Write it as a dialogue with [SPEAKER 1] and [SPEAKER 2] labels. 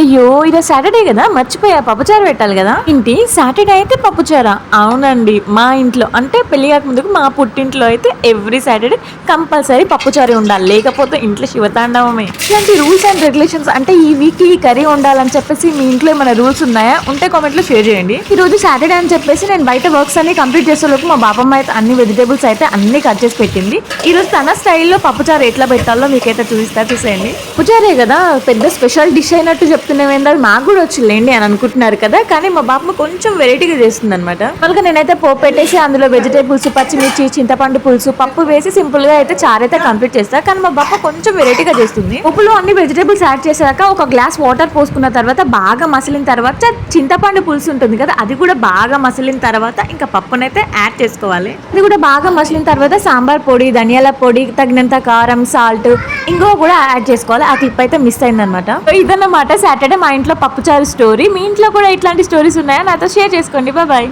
[SPEAKER 1] అయ్యో ఈరోజు సాటర్డే కదా, మర్చిపోయా పప్పుచారు పెట్టాలి కదా. ఇంటి సాటర్డే అయితే పప్పుచారా? అవునండి, మా ఇంట్లో అంటే పెళ్లి కాక ముందుకు మా పుట్టింట్లో అయితే ఎవ్రీ సాటర్డే కంపల్సరీ పప్పుచారు ఉండాలి, లేకపోతే ఇంట్లో శివతాండవమే. ఇలాంటి రూల్స్ అండ్ రెగ్యులేషన్స్ అంటే ఈ వీక్ ఈ కర్రీ ఉండాలని చెప్పేసి మీ ఇంట్లో ఏమైనా రూల్స్ ఉన్నాయా? ఉంటే కామెంట్ లో షేర్ చేయండి. ఈ రోజు సాటర్డే అని చెప్పేసి నేను బయట వర్క్స్ అన్ని కంప్లీట్ చేసేలోపు మా బాబమ్మ అయితే అన్ని వెజిటేబుల్స్ అయితే అన్ని కట్ చేసి పెట్టింది. ఈ రోజు తన స్టైల్లో పప్పుచారు ఎట్లా పెట్టాలో మీకైతే చూసేయండి. పప్పుచారే కదా పెద్ద స్పెషల్ డిష్ అయినట్టు చెప్తున్నామేందా, మాకు కూడా వచ్చిలేండి అని అనుకుంటున్నారు కదా. కానీ మా బాబు కొంచెం వెరైటీగా చేస్తుంది అనమాట. వాళ్ళకి నేనైతే పోపు పెట్టేసి అందులో వెజిటేబుల్స్, పచ్చిమిర్చి, చింతపండు పులుసు, పప్పు వేసి సింపుల్ గా అయితే చారు అయితే కంప్లీట్ చేస్తా. కానీ మా బాబు కొంచెం వెరైటీగా చేస్తుంది. ఉప్పులో అన్ని వెజిటేబుల్స్ యాడ్ చేశాక ఒక గ్లాస్ వాటర్ పోసుకున్న తర్వాత బాగా మసిలిన తర్వాత చింతపండు పులుసు ఉంటుంది కదా, అది కూడా బాగా మసిలిన తర్వాత ఇంకా పప్పునైతే యాడ్ చేసుకోవాలి. అది కూడా బాగా మసిలిన తర్వాత సాంబార్ పొడి, ధనియాల పొడి, తగినంత కారం, సాల్ట్, ఇంకో కూడా యాడ్ చేసుకోవాలి. ఆ క్లిప్ అయితే మిస్ అయిందనమాట. ఇదన్నమాట సాటర్డే మా ఇంట్లో పప్పుచారు స్టోరీ. మీ ఇంట్లో కూడా ఇట్లాంటి స్టోరీస్ ఉన్నాయా? నాతో షేర్ చేసుకోండి. బాయ్.